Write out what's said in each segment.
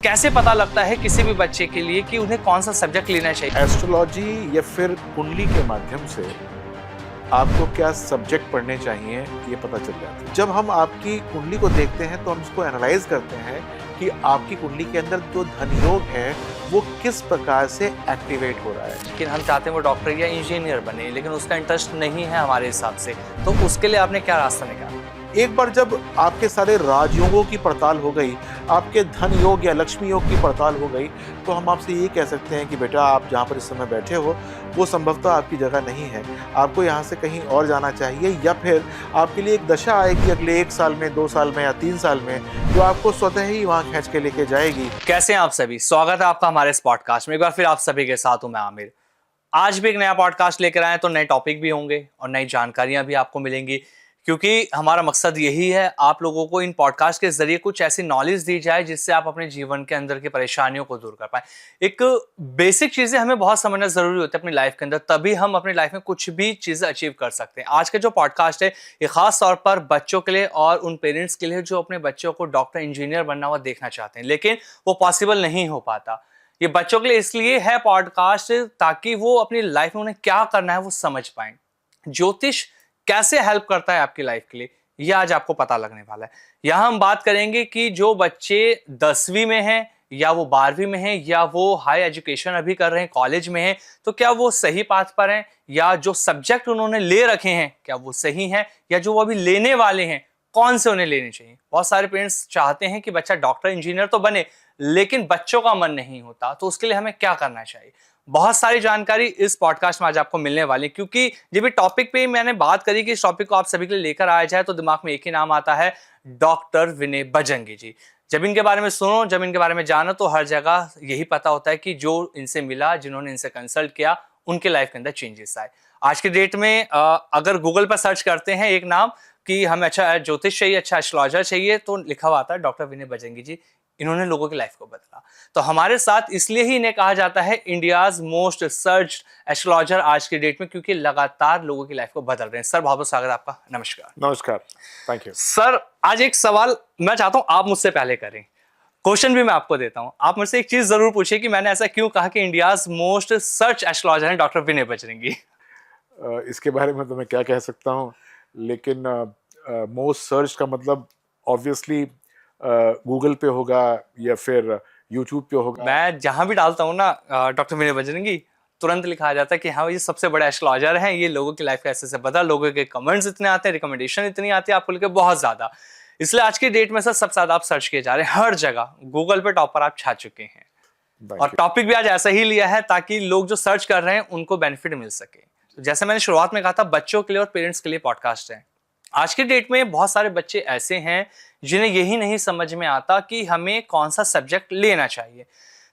कैसे पता लगता है किसी भी बच्चे के लिए कि उन्हें कौन सा सब्जेक्ट लेना चाहिए? एस्ट्रोलॉजी या फिर कुंडली के माध्यम से आपको क्या सब्जेक्ट पढ़ने चाहिए ये पता चल जाता है। जब हम आपकी कुंडली को देखते हैं तो हम उसको एनालाइज करते हैं कि आपकी कुंडली के अंदर जो धन योग है वो किस प्रकार से एक्टिवेट हो रहा है। लेकिन हम चाहते हैं वो डॉक्टर या इंजीनियर बने, लेकिन उसका इंटरेस्ट नहीं है हमारे हिसाब से, तो उसके लिए आपने क्या रास्ता निकाला? एक बार जब आपके सारे राजयोगों की पड़ताल हो गई, आपके धन योग या लक्ष्मी योग की पड़ताल हो गई, तो हम आपसे ये कह सकते हैं कि बेटा आप जहाँ पर इस समय बैठे हो वो संभवतः आपकी जगह नहीं है, आपको यहाँ से कहीं और जाना चाहिए, या फिर आपके लिए एक दशा आएगी अगले 1 साल में, 2 साल में या 3 साल में जो आपको स्वतः ही वहाँ खींच के लेके जाएगी। कैसे हैं आप सभी? स्वागत है आपका हमारे इस पॉडकास्ट में। एक बार फिर आप सभी के साथ हूं मैं आमिर। आज भी एक नया पॉडकास्ट लेकर आए, तो नए टॉपिक भी होंगे और नई जानकारियां भी आपको मिलेंगी, क्योंकि हमारा मकसद यही है आप लोगों को इन पॉडकास्ट के जरिए कुछ ऐसी नॉलेज दी जाए जिससे आप अपने जीवन के अंदर की परेशानियों को दूर कर पाए। एक बेसिक चीजें हमें बहुत समझना जरूरी होता है अपनी लाइफ के अंदर, तभी हम अपनी लाइफ में कुछ भी चीजें अचीव कर सकते हैं। आज का जो पॉडकास्ट है ये खास तौर पर बच्चों के लिए और उन पेरेंट्स के लिए जो अपने बच्चों को डॉक्टर इंजीनियर बनना हुआ देखना चाहते हैं, लेकिन वो पॉसिबल नहीं हो पाता। ये बच्चों के लिए इसलिए है पॉडकास्ट ताकि वो अपनी लाइफ में उन्हें क्या करना है वो समझ पाए। ज्योतिष कैसे हेल्प करता है आपकी लाइफ के लिए, ये आज आपको पता लगने वाला है। यहां हम बात करेंगे कि जो बच्चे 10वीं में हैं या वो 12वीं में हैं या वो हाई एजुकेशन अभी कर रहे हैं, कॉलेज में हैं, तो क्या वो सही पाथ पर हैं, या जो सब्जेक्ट उन्होंने ले रखे हैं क्या वो सही हैं, या जो वो अभी लेने वाले हैं कौन से उन्हें लेने चाहिए। बहुत सारे पेरेंट्स चाहते हैं कि बच्चा डॉक्टर इंजीनियर तो बने, लेकिन बच्चों का मन नहीं होता, तो उसके लिए हमें क्या करना चाहिए। बहुत सारी जानकारी इस पॉडकास्ट में आज आपको मिलने वाली है, क्योंकि जब भी टॉपिक पे मैंने बात करी कि इस टॉपिक को आप सभी के लिए लेकर आया जाए, तो दिमाग में एक ही नाम आता है, डॉक्टर विनय बजरंगी जी। जब इनके बारे में सुनो, जब इनके बारे में जानो, तो हर जगह यही पता होता है कि जो इनसे मिला, जिन्होंने इनसे कंसल्ट किया, उनके लाइफ के अंदर चेंजेस आए। आज की डेट में अगर गूगल पर सर्च करते हैं एक नाम कि हमें अच्छा ज्योतिष चाहिए, अच्छा एस्ट्रोलॉजर चाहिए, तो लिखा हुआ आता है डॉक्टर विनय बजरंगी जी। इन्होंने लोगों की लाइफ को बदला। तो हमारे साथ इसलिए ही इन्हें कहा जाता है इंडियाज मोस्ट सर्च्ड एस्ट्रोलॉजर आज की डेट में, क्योंकि लगातार लोगों की लाइफ को बदल रहे हैं। सर बहुत बहुत स्वागत आपका। नमस्कार। नमस्कार, थैंक यू। सर आज एक सवाल मैं चाहता हूं आप मुझसे पहले करें, क्वेश्चन भी मैं आपको देता हूं। आप मुझसे एक चीज जरूर पूछिए कि मैंने ऐसा क्यों कहा कि इंडियाज मोस्ट सर्च एस्ट्रोलॉजर है डॉक्टर विनय बजरंगी। इसके बारे में तो मैं क्या कह सकता हूँ, लेकिन मोस्ट सर्च का मतलब ऑब्वियसली गूगल पे होगा या फिर यूट्यूब पे होगा। मैं जहां भी डालता हूं ना डॉक्टर विनय बजरंगी, तुरंत लिखा आ जाता है कि हाँ ये सबसे बड़ा एस्ट्रोलॉजर है, ये लोगों की लाइफ कैसे से बदला, लोगों के कमेंट्स इतने आते हैं, रिकमेंडेशन इतनी आती है आपको लेकर बहुत ज्यादा। इसलिए आज की डेट में सर सबसे ज्यादा आप सर्च किए जा रहे हैं, हर जगह गूगल पे टॉप पर आप छा चुके हैं। और टॉपिक भी आज ऐसा ही लिया है ताकि लोग जो सर्च कर रहे हैं उनको बेनिफिट मिल सके। तो जैसे मैंने शुरुआत में कहा था, बच्चों के लिए और पेरेंट्स के लिए पॉडकास्ट है। आज की डेट में बहुत सारे बच्चे ऐसे हैं जिन्हें यही नहीं समझ में आता कि हमें कौन सा सब्जेक्ट लेना चाहिए।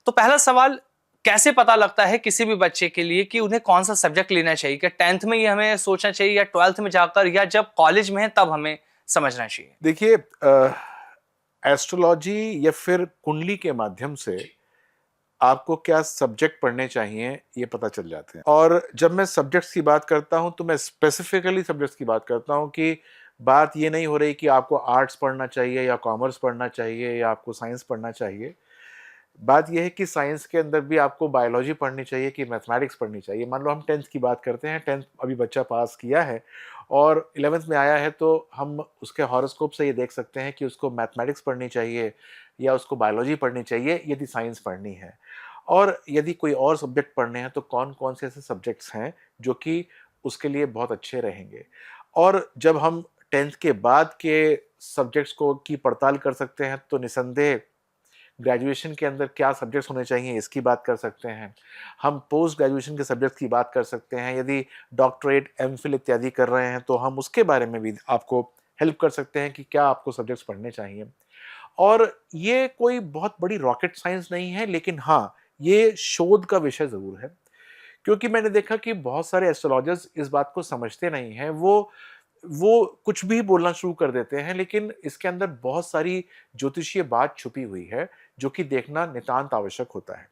तो पहला सवाल, कैसे पता लगता है किसी भी बच्चे के लिए कि उन्हें कौन सा सब्जेक्ट लेना चाहिए? क्या 10th में ही हमें सोचना चाहिए, या 12th में जाकर, या जब कॉलेज में है तब हमें समझना चाहिए? देखिए, एस्ट्रोलॉजी या फिर कुंडली के माध्यम से आपको क्या सब्जेक्ट पढ़ने चाहिए ये पता चल जाते हैं। और जब मैं सब्जेक्ट्स की बात करता हूं तो मैं स्पेसिफिकली सब्जेक्ट्स की बात करता हूं कि बात ये नहीं हो रही कि आपको आर्ट्स पढ़ना चाहिए या कॉमर्स पढ़ना चाहिए या आपको साइंस पढ़ना चाहिए। बात यह है कि साइंस के अंदर भी आपको बायोलॉजी पढ़नी चाहिए कि मैथमेटिक्स पढ़नी चाहिए। मान लो हम 10th की बात करते हैं, 10th अभी बच्चा पास किया है और 11th में आया है, तो हम उसके हॉरोस्कोप से ये देख सकते हैं कि उसको मैथमेटिक्स पढ़नी चाहिए या उसको बायोलॉजी पढ़नी चाहिए यदि साइंस पढ़नी है। और यदि कोई और सब्जेक्ट पढ़ने हैं तो कौन कौन से ऐसे सब्जेक्ट्स हैं जो कि उसके लिए बहुत अच्छे रहेंगे। और जब हम 10th के बाद के सब्जेक्ट्स को की पड़ताल कर सकते हैं तो निसंदेह ग्रेजुएशन के अंदर क्या सब्जेक्ट्स होने चाहिए इसकी बात कर सकते हैं। हम पोस्ट ग्रेजुएशन के सब्जेक्ट्स की बात कर सकते हैं। यदि डॉक्टरेट, एमफिल इत्यादि कर रहे हैं तो हम उसके बारे में भी आपको हेल्प कर सकते हैं कि क्या आपको सब्जेक्ट्स पढ़ने चाहिए। और ये कोई बहुत बड़ी रॉकेट साइंस नहीं है, लेकिन हाँ, ये शोध का विषय ज़रूर है। क्योंकि मैंने देखा कि बहुत सारे एस्ट्रोलॉजर्स इस बात को समझते नहीं हैं। वो कुछ भी बोलना शुरू कर देते हैं, लेकिन इसके अंदर बहुत सारी ज्योतिषीय बात छुपी हुई है जो कि देखना नितांत आवश्यक होता है।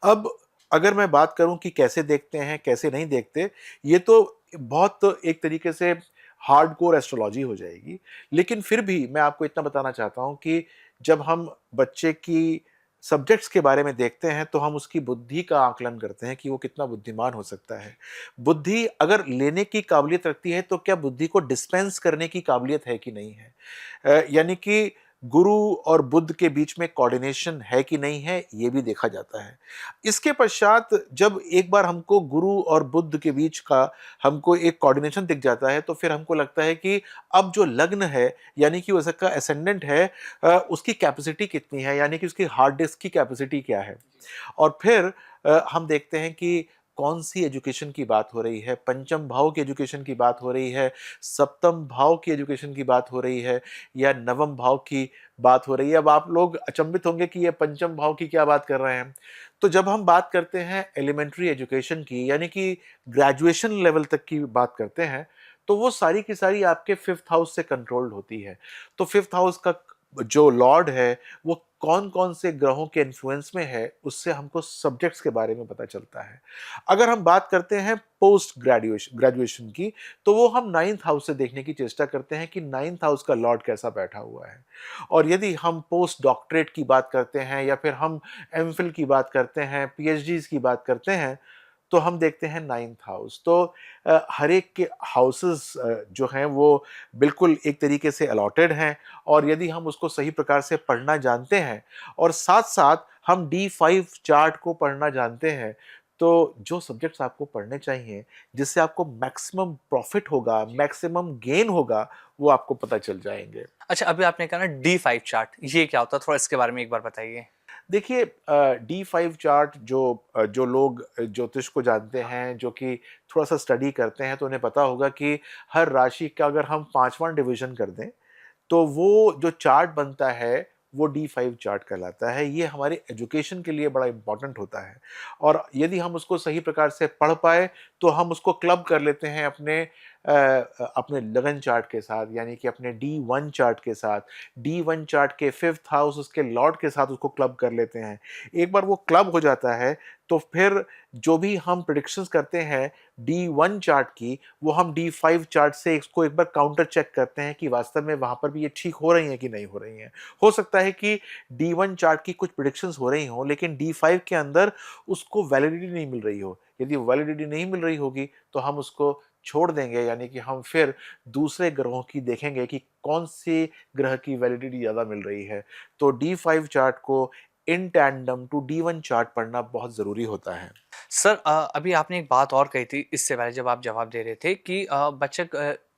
अब अगर मैं बात करूं कि कैसे देखते हैं, कैसे नहीं देखते, ये तो बहुत एक तरीके से हार्डकोर एस्ट्रोलॉजी हो जाएगी। लेकिन फिर भी मैं आपको इतना बताना चाहता हूं कि जब हम बच्चे की सब्जेक्ट्स के बारे में देखते हैं तो हम उसकी बुद्धि का आकलन करते हैं कि वो कितना बुद्धिमान हो सकता है। बुद्धि अगर लेने की काबिलियत रखती है तो क्या बुद्धि को डिस्पेंस करने की काबिलियत है कि नहीं है? यानी कि गुरु और बुद्ध के बीच में कोऑर्डिनेशन है कि नहीं है, ये भी देखा जाता है। इसके पश्चात जब एक बार हमको गुरु और बुद्ध के बीच का हमको एक कोऑर्डिनेशन दिख जाता है, तो फिर हमको लगता है कि अब जो लग्न है, यानी कि उसका असेंडेंट है, उसकी कैपेसिटी कितनी है, यानी कि उसकी हार्ड डिस्क की कैपेसिटी क्या है। और फिर हम देखते हैं कि कौन-सी एजुकेशन की बात हो रही है, पंचम भाव की एजुकेशन की बात हो रही है, सप्तम भाव की एजुकेशन की बात हो रही है या नवम भाव की बात हो रही है। अब आप लोग अचंभित होंगे कि ये पंचम भाव की क्या बात कर रहे हैं। तो जब हम बात करते हैं एलिमेंट्री एजुकेशन की, यानी कि ग्रेजुएशन लेवल तक की बात करते हैं, तो वो सारी की सारी आपके 5th हाउस से कंट्रोल्ड होती है। तो 5th हाउस का जो लॉर्ड है, वो कौन-कौन से ग्रहों के इन्फ्लुएंस में है, उससे हमको सब्जेक्ट्स के बारे में पता चलता है। अगर हम बात करते हैं पोस्ट ग्रेजुएशन की, तो वो हम 9th हाउस से देखने की चेष्टा करते हैं कि 9th हाउस का लॉर्ड कैसा बैठा हुआ है। और यदि हम पोस्ट डॉक्टरेट की बात करते हैं या फिर हम एमफिल की बात करते हैं, पीएचडीज़ की बात करते हैं, तो हम देखते हैं 9th हाउस। तो हर एक के हाउसेस जो हैं वो बिल्कुल एक तरीके से अलॉटेड हैं, और यदि हम उसको सही प्रकार से पढ़ना जानते हैं और साथ-साथ हम D5 चार्ट को पढ़ना जानते हैं, तो जो सब्जेक्ट्स आपको पढ़ने चाहिए, जिससे आपको मैक्सिमम प्रॉफिट होगा, मैक्सिमम गेन होगा, वो आपको पता चल जाएँगे। अच्छा, अभी आपने कहा ना D5 चार्ट, ये क्या होता है? थोड़ा इसके बारे में एक बार बताइए। देखिए D5 चार्ट जो लोग ज्योतिष को जानते हैं, जो कि थोड़ा-सा स्टडी करते हैं, तो उन्हें पता होगा कि हर राशि का अगर हम 5वाँ डिवीज़न कर दें, तो वो जो चार्ट बनता है, वो D5 चार्ट कहलाता है। ये हमारे एजुकेशन के लिए बड़ा इम्पोर्टेंट होता है, और यदि हम उसको सही प्रकार से पढ़ पाएँ, तो हम उसको क्लब कर लेते हैं अपने लगन चार्ट के साथ, यानी कि अपने D1 चार्ट के साथ। D1 चार्ट के 5th हाउस उसके लॉर्ड के साथ उसको क्लब कर लेते हैं। एक बार वो क्लब हो जाता है, तो फिर जो भी हम प्रेडिक्शंस करते हैं D1 चार्ट की, वो हम D5 चार्ट से इसको एक बार काउंटर चेक करते हैं कि वास्तव में वहाँ पर भी ये ठीक हो रही हैं कि नहीं हो रही हैं। हो सकता है कि D1 चार्ट की कुछ प्रेडिक्शंस हो रही हों, लेकिन D5 के अंदर उसको वैलिडिटी नहीं मिल रही हो। यदि वैलिडिटी नहीं मिल रही होगी, तो हम उसको छोड़ देंगे, यानी कि हम फिर दूसरे ग्रहों की देखेंगे कि कौन-से ग्रह की वैलिडिटी ज़्यादा मिल रही है। तो D5 चार्ट को in tandem to D1 chart पढ़ना बहुत ज़रूरी होता है। सर अभी आपने एक बात और कही थी इससे पहले जब आप जवाब दे रहे थे कि बच्चे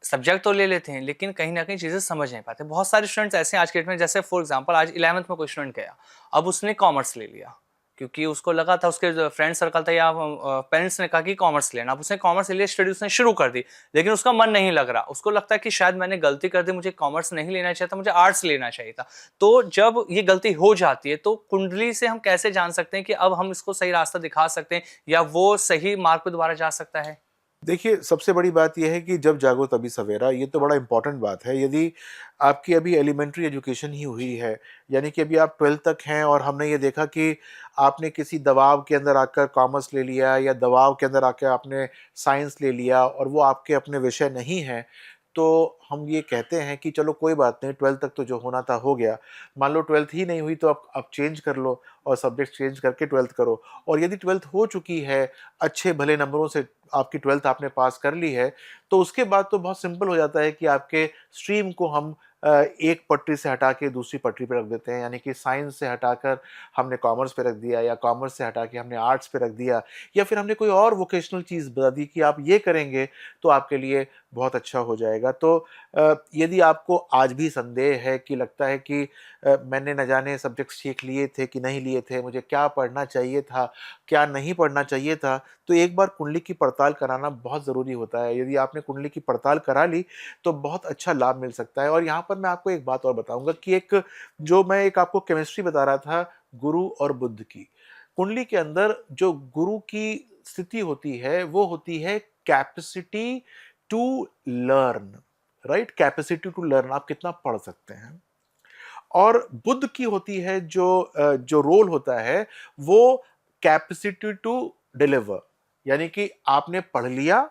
सब्जेक्ट तो ले लेते हैं लेकिन कहीं ना कहीं चीज़ें समझ नहीं पाते। बहुत सारे स्टूडेंट्स ऐसे हैं आज के डेट में, जैसे फॉर एग्जांपल आज 11th में कोई स्टूडेंट गया, अब उसने कॉमर्स ले लिया क्योंकि उसको लगा था, उसके जो फ्रेंड सर्कल था या पेरेंट्स ने कहा कि कॉमर्स लेना, अब उसने कॉमर्स ले लिया, स्टडी उसने शुरू कर दी, लेकिन उसका मन नहीं लग रहा, उसको लगता है कि शायद मैंने गलती कर दी, मुझे कॉमर्स नहीं लेना चाहिए था, मुझे आर्ट्स लेना चाहिए था। तो जब ये गलती हो जाती है तो कुंडली से हम कैसे जान सकते हैं कि अब हम इसको सही रास्ता दिखा सकते हैं या वो सही मार्ग पे दोबारा जा सकता है? देखिए, सबसे बड़ी बात ये है कि जब जागो तभी सवेरा, ये तो बड़ा इम्पोर्टेंट बात है। यदि आपकी अभी एलिमेंट्री एजुकेशन ही हुई है, यानी कि अभी आप 12th तक हैं, और हमने ये देखा कि आपने किसी दबाव के अंदर आकर कॉमर्स ले लिया या दबाव के अंदर आके आपने साइंस ले लिया और वो आपके अपने विषय नहीं हैं, तो हम ये कहते हैं कि चलो कोई बात नहीं, 12th तक तो जो होना था हो गया। मान लो 12th ही नहीं हुई, तो आप चेंज कर लो और सब्जेक्ट चेंज करके 12th करो। और यदि 12th हो चुकी है, अच्छे भले नंबरों से आपकी 12th आपने पास कर ली है, तो उसके बाद तो बहुत सिंपल हो जाता है कि आपके स्ट्रीम को हम एक पटरी से हटा के दूसरी पटरी पे रख देते हैं, यानी कि साइंस से हटाकर हमने कॉमर्स पे रख दिया, या कॉमर्स से हटा के हमने आर्ट्स पे रख दिया, या फिर हमने कोई और वोकेशनल चीज़ बता दी कि आप ये करेंगे तो आपके लिए बहुत अच्छा हो जाएगा। तो यदि आपको आज भी संदेह है कि लगता है कि मैंने न जाने सब्जेक्ट्स ठीक लिए थे कि नहीं लिए थे, मुझे क्या पढ़ना चाहिए था, क्या नहीं पढ़ना चाहिए था, तो एक बार कुंडली की पड़ताल कराना बहुत ज़रूरी होता है। यदि आपने कुंडली की पड़ताल करा ली, तो बहुत अच्छा लाभ मिल सकता है। और यहाँ पर मैं आपको एक बात और बताऊँगा कि मैं आपको केमिस्ट्री बता रहा था गुरु और बुध की। कुंडली के अंदर जो गुरु की स्थिति होती है, वो होती है capacity to learn, right? Capacity to learn, आप कितना पढ़ सकते हैं। और बुध की होती है जो रोल होता है, वो कैपेसिटी टू डिलीवर, यानी कि आपने पढ़ लिया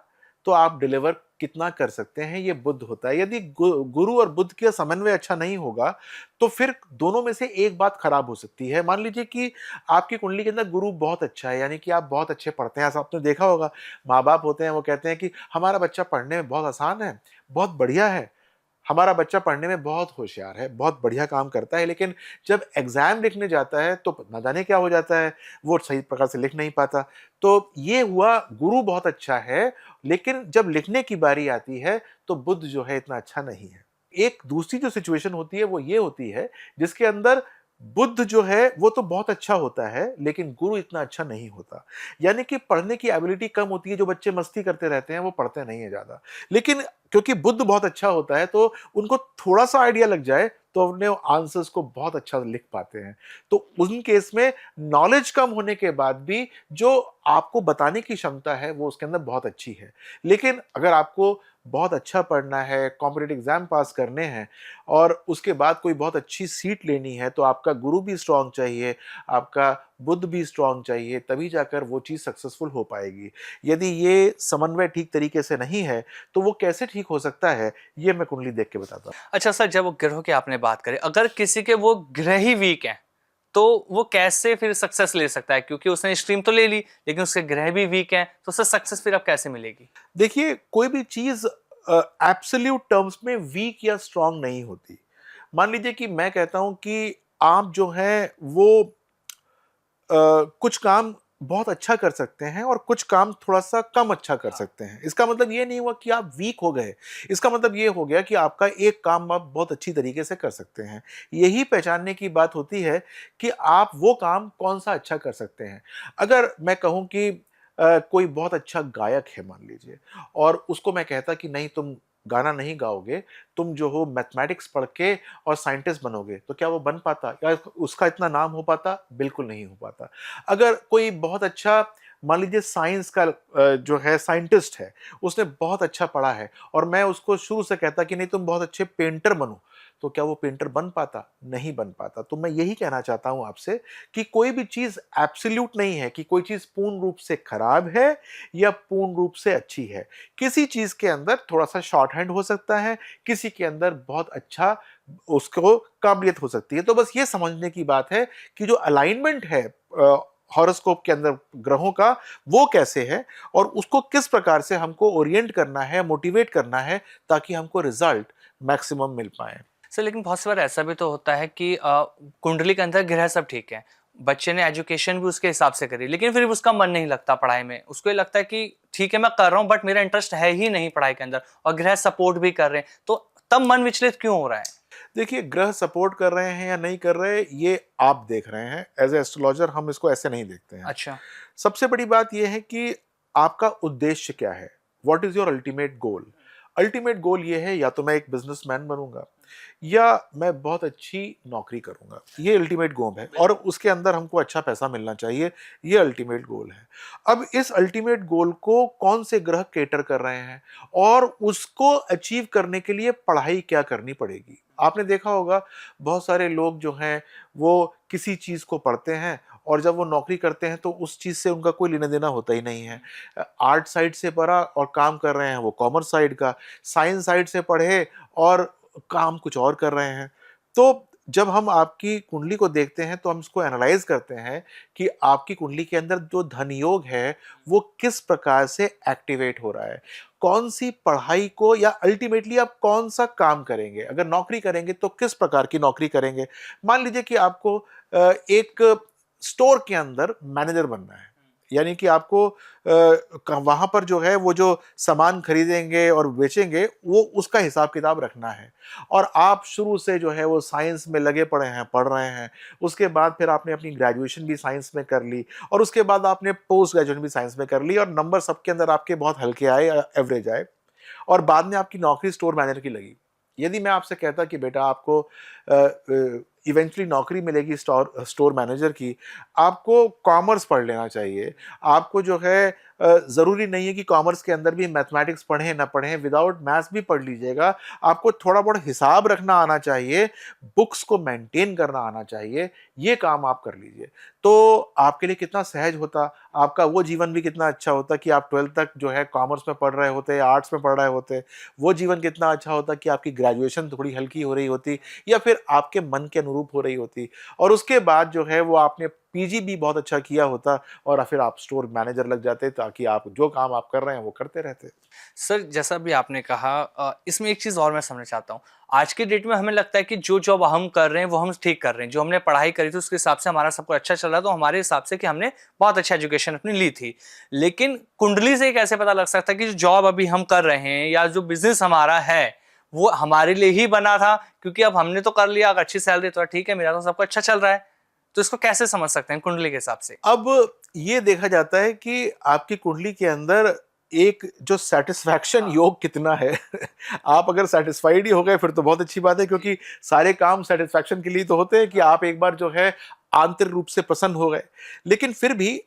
तो आप डिलीवर कितना कर सकते हैं ये बुध होता है। यदि गुरु और बुध का समन्वय अच्छा नहीं होगा तो फिर दोनों में से एक बात खराब हो सकती है। मान लीजिए कि आपकी कुंडली के अंदर गुरु बहुत अच्छा है, यानी कि आप बहुत अच्छे पढ़ते हैं। ऐसा आपने देखा होगा, माँ बाप होते हैं वो कहते हैं कि हमारा बच्चा पढ़ने में बहुत आसान है, बहुत बढ़िया है, हमारा बच्चा पढ़ने में बहुत होशियार है, बहुत बढ़िया काम करता है, लेकिन जब एग्जाम लिखने जाता है तो ना जाने क्या हो जाता है, वो सही प्रकार से लिख नहीं पाता। तो ये हुआ, गुरु बहुत अच्छा है, लेकिन जब लिखने की बारी आती है तो बुध जो है इतना अच्छा नहीं है। एक दूसरी जो सिचुएशन होती है वो ये होती है जिसके अंदर बुध जो है वो तो बहुत अच्छा होता है, लेकिन गुरु इतना अच्छा नहीं होता। यानी कि पढ़ने की एबिलिटी कम होती है। जो बच्चे मस्ती करते रहते हैं वो पढ़ते नहीं है ज्यादा, लेकिन क्योंकि बुध बहुत अच्छा होता है तो उनको थोड़ा सा आइडिया लग जाए तो अपने आंसर्स को बहुत अच्छा लिख पाते हैं। तो उन केस में नॉलेज कम होने के बाद भी जो आपको बताने की क्षमता है वो उसके अंदर बहुत अच्छी है। लेकिन अगर आपको बहुत अच्छा पढ़ना है, कॉम्पिटिटिव एग्जाम पास करने हैं और उसके बाद कोई बहुत अच्छी सीट लेनी है, तो आपका गुरु भी स्ट्रांग चाहिए, आपका बुध भी स्ट्रांग चाहिए, तभी जाकर वो चीज़ सक्सेसफुल हो पाएगी। यदि ये समन्वय ठीक तरीके से नहीं है तो वो कैसे ठीक हो सकता है, ये मैं कुंडली देख के बताता हूँ। अच्छा सर, जब वो ग्रहों की आपने बात करी, अगर किसी के वो ग्रह ही वीक हैं तो वो कैसे फिर सक्सेस ले सकता है? क्योंकि उसने स्ट्रीम तो ले ली लेकिन उसके ग्रह भी वीक हैं, तो उसे सक्सेस फिर अब कैसे मिलेगी? देखिए, कोई भी चीज़ एब्सोल्यूट टर्म्स में वीक या स्ट्रांग नहीं होती। मान लीजिए कि मैं कहता हूँ कि आप जो हैं वो कुछ काम बहुत अच्छा कर सकते हैं और कुछ काम थोड़ा-सा कम अच्छा कर सकते हैं। इसका मतलब ये नहीं हुआ कि आप वीक हो गए। इसका मतलब ये हो गया कि आपका एक काम आप बहुत अच्छी तरीके से कर सकते हैं। यही पहचानने की बात होती है कि आप वो काम कौन-सा अच्छा कर सकते हैं। अगर मैं कहूँ कि कोई बहुत अच्छा गायक है मान लीजिए, और उसको मैं कहता कि नहीं तुम गाना नहीं गाओगे, तुम जो हो मैथमेटिक्स पढ़ के और साइंटिस्ट बनोगे, तो क्या वो बन पाता? या उसका इतना नाम हो पाता? बिल्कुल नहीं हो पाता। अगर कोई बहुत अच्छा मान लीजिए साइंस का जो है साइंटिस्ट है, उसने बहुत अच्छा पढ़ा है और मैं उसको शुरू से कहता कि नहीं तुम बहुत अच्छे पेंटर बनो, तो क्या वो पेंटर बन पाता? नहीं बन पाता। तो मैं यही कहना चाहता हूँ आपसे कि कोई भी चीज़ एब्सोल्यूट नहीं है कि कोई चीज़ पूर्ण रूप से खराब है या पूर्ण रूप से अच्छी है। किसी चीज़ के अंदर थोड़ा-सा शॉर्ट हैंड हो सकता है, किसी के अंदर बहुत अच्छा उसको काबिलियत हो सकती है। तो बस ये समझने की बात है कि जो अलाइनमेंट है हॉरोस्कोप के अंदर ग्रहों का, वो कैसे है और उसको किस प्रकार से हमको ओरिएंट करना है, मोटिवेट करना है, ताकि हमको रिजल्ट मैक्सिमम मिल पाएँ। सर लेकिन बहुत सी बार ऐसा भी तो होता है कि कुंडली के अंदर ग्रह सब ठीक है, बच्चे ने एजुकेशन भी उसके हिसाब से करी लेकिन फिर भी उसका मन नहीं लगता पढ़ाई में, उसको ये लगता है कि ठीक है मैं कर रहा हूँ बट मेरा इंटरेस्ट है ही नहीं पढ़ाई के अंदर, और ग्रह सपोर्ट भी कर रहे हैं, तो तब मन विचलित क्यों हो रहा है? देखिए, ग्रह सपोर्ट कर रहे हैं या नहीं कर रहे, ये आप देख रहे हैं। एज़ ए एस्ट्रोलॉजर हम इसको ऐसे नहीं देखते हैं। अच्छा। सबसे बड़ी बात ये है कि आपका उद्देश्य क्या है? What is your ultimate goal? Ultimate goal ये है या तो मैं एक बिज़नेसमैन बनूँगा या मैं बहुत अच्छी नौकरी करूँगा। ये अल्टीमेट गोल है और उसके अंदर हमको अच्छा पैसा मिलना चाहिए, ये अल्टीमेट गोल है। अब इस अल्टीमेट गोल को कौन से ग्रह कैटर कर रहे हैं और उसको अचीव करने के लिए पढ़ाई क्या करनी पड़ेगी? आपने देखा होगा बहुत सारे लोग जो हैं वो किसी चीज़ को पढ़ते हैं और जब वो नौकरी करते हैं तो उस चीज़ से उनका कोई लेना-देना होता ही नहीं है। आर्ट साइड से पढ़ा और काम कर रहे हैं वो कॉमर्स साइड का, साइंस साइड से पढ़े और काम कुछ और कर रहे हैं। तो जब हम आपकी कुंडली को देखते हैं तो हम इसको एनालाइज़ करते हैं कि आपकी कुंडली के अंदर जो धन योग है, वो किस प्रकार से एक्टिवेट हो रहा है। कौन-सी पढ़ाई को या अल्टीमेटली आप कौन-सा काम करेंगे? अगर नौकरी करेंगे तो किस प्रकार की नौकरी करेंगे? मान लीजिए कि आपको एक स्टोर के अंदर मैनेजर बनना है। यानी कि आपको वहाँ पर जो है वो जो सामान खरीदेंगे और बेचेंगे वो उसका हिसाब-किताब रखना है। और आप शुरू से जो है वो साइंस में लगे पड़े हैं, पढ़ रहे हैं। उसके बाद फिर आपने अपनी ग्रेजुएशन भी साइंस में कर ली और उसके बाद आपने पोस्ट ग्रेजुएशन भी साइंस में कर ली और नंबर सबके अंदर आपके बहुत हल्के आए, एवरेज आए और बाद में आपकी नौकरी स्टोर मैनेजर की लगी। यदि मैं आपसे कहता कि बेटा आपको इवेंचुअली नौकरी मिलेगी स्टोर मैनेजर की, आपको कॉमर्स पढ़ लेना चाहिए। आपको जो है ज़रूरी नहीं है कि कॉमर्स के अंदर भी मैथमेटिक्स पढ़ें ना पढ़ें, विदाउट मैथ्स भी पढ़ लीजिएगा। आपको थोड़ा बहुत हिसाब रखना आना चाहिए, बुक्स को मेंटेन करना आना चाहिए, ये काम आप कर लीजिए। तो आपके लिए कितना सहज होता, आपका वो जीवन भी कितना अच्छा होता कि आप 12th तक जो है कॉमर्स में पढ़ रहे होते, आर्ट्स में पढ़ रहे होते। वो जीवन कितना अच्छा होता कि आपकी ग्रेजुएशन थोड़ी हल्की हो रही होती या फिर आपके मन के अनुरूप हो रही होती, और उसके बाद जो है वो आपने पीजी भी बहुत अच्छा किया होता और फिर आप स्टोर मैनेजर लग जाते, ताकि आप जो काम आप कर रहे हैं वो करते रहते। सर जैसा भी आपने कहा इसमें एक चीज़ और मैं समझना चाहता हूँ। आज के डेट में हमें लगता है कि जो जॉब हम कर रहे हैं वो हम ठीक कर रहे हैं। जो हमने पढ़ाई करी थी उसके हिसाब से हमारा सब कुछ अच्छा चल रहा है, तो हमारे हिसाब से कि हमने बहुत अच्छा एजुकेशन अपनी ली थी। लेकिन कुंडली से कैसे पता लग सकता है कि जो जॉब अभी हम कर रहे हैं या जो बिज़नेस हमारा है वो हमारे लिए ही बना था? क्योंकि अब हमने तो कर लिया, अगर अच्छी सैलरी तो ठीक है, मेरा तो सब कुछ अच्छा चल रहा है। तो इसको कैसे समझ सकते हैं कुंडली के हिसाब से? अब ये देखा जाता है कि आपकी कुंडली के अंदर एक जो सैटिस्फैक्शन हाँ। योग कितना है। आप अगर सैटिस्फाइड ही हो गए फिर तो बहुत अच्छी बात है, क्योंकि सारे काम सैटिस्फैक्शन के लिए तो होते हैं कि आप एक बार जो है आंतरिक रूप से प्रसन्न हो गए। लेकिन फिर भी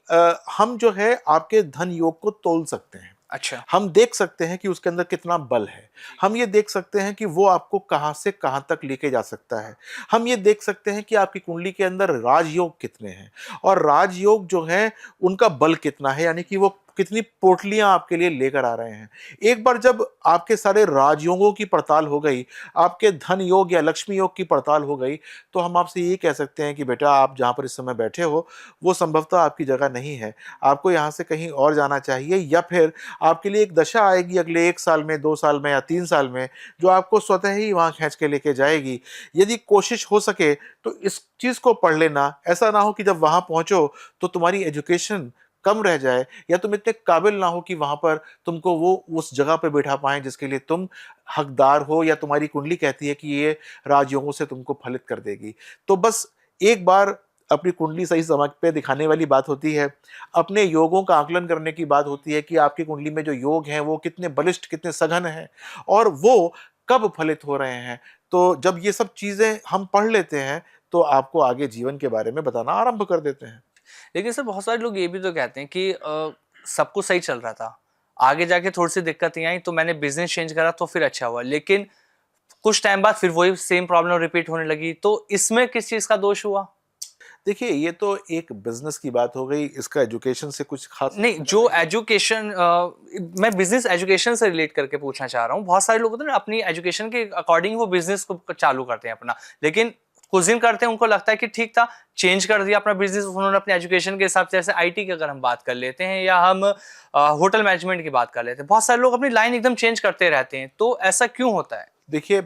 हम जो है आपके धन योग को तोल सकते हैं। अच्छा। हम देख सकते हैं कि उसके अंदर कितना बल है। हम ये देख सकते हैं कि वो आपको कहाँ से कहाँ तक लेके जा सकता है। हम ये देख सकते हैं कि आपकी कुंडली के अंदर राजयोग कितने हैं और राजयोग जो है उनका बल कितना है, यानी कि वो कितनी पोटलियां आपके लिए लेकर आ रहे हैं। एक बार जब आपके सारे राजयोगों की पड़ताल हो गई, आपके धन योग या लक्ष्मी योग की पड़ताल हो गई, तो हम आपसे ये कह सकते हैं कि बेटा आप जहाँ पर इस समय बैठे हो वो संभवतः आपकी जगह नहीं है। आपको यहाँ से कहीं और जाना चाहिए, या फिर आपके लिए एक दशा आएगी अगले 1 साल में, 2 साल में या 3 साल में, जो आपको स्वतः ही वहाँ खींच के लेके जाएगी। यदि कोशिश हो सके तो इस चीज़ को पढ़ लेना। ऐसा ना हो कि जब वहाँ पहुँचो तो तुम्हारी एजुकेशन कम रह जाए या तुम इतने काबिल ना हो कि वहाँ पर तुमको वो उस जगह पे बैठा पाएँ जिसके लिए तुम हकदार हो, या तुम्हारी कुंडली कहती है कि ये राजयोगों से तुमको फलित कर देगी। तो बस एक बार अपनी कुंडली सही समय पे दिखाने वाली बात होती है। अपने योगों का आकलन करने की बात होती है कि आपकी कुंडली में जो योग हैं वो कितने बलिष्ठ, कितने सघन हैं और वो कब फलित हो रहे हैं। तो जब ये सब चीज़ें हम पढ़ लेते हैं तो आपको आगे जीवन के बारे में बताना आरंभ कर देते हैं। लेकिन सर बहुत सारे लोग ये भी तो कहते हैं कि सब कुछ सही चल रहा था, आगे जाके थोड़ी सी दिक्कतें आई तो मैंने बिजनेस चेंज करा तो फिर अच्छा हुआ, लेकिन कुछ टाइम बाद फिर वही सेम प्रॉब्लम रिपीट होने लगी। तो इसमें किस चीज का दोष हुआ? देखिए, ये तो एक बिज़नेस की बात हो गई, इसका एजुकेशन से कुछ ख़ास नहीं, संबंध जो नहीं है। एजुकेशन मैं बिजनेस एजुकेशन से रिलेट करके पूछना चाह रहा हूँ। बहुत सारे लोग होते हैं ना अपनी एजुकेशन के अकॉर्डिंग वो बिजनेस को चालू करते हैं अपना, लेकिन कुछ दिन करते हैं उनको लगता है कि ठीक था, चेंज कर दिया अपना बिजनेस उन्होंने अपने एजुकेशन के हिसाब से। जैसे आईटी की अगर हम बात कर लेते हैं या हम होटल मैनेजमेंट की बात कर लेते हैं, बहुत सारे लोग अपनी लाइन एकदम चेंज करते रहते हैं। तो ऐसा क्यों होता है? देखिए,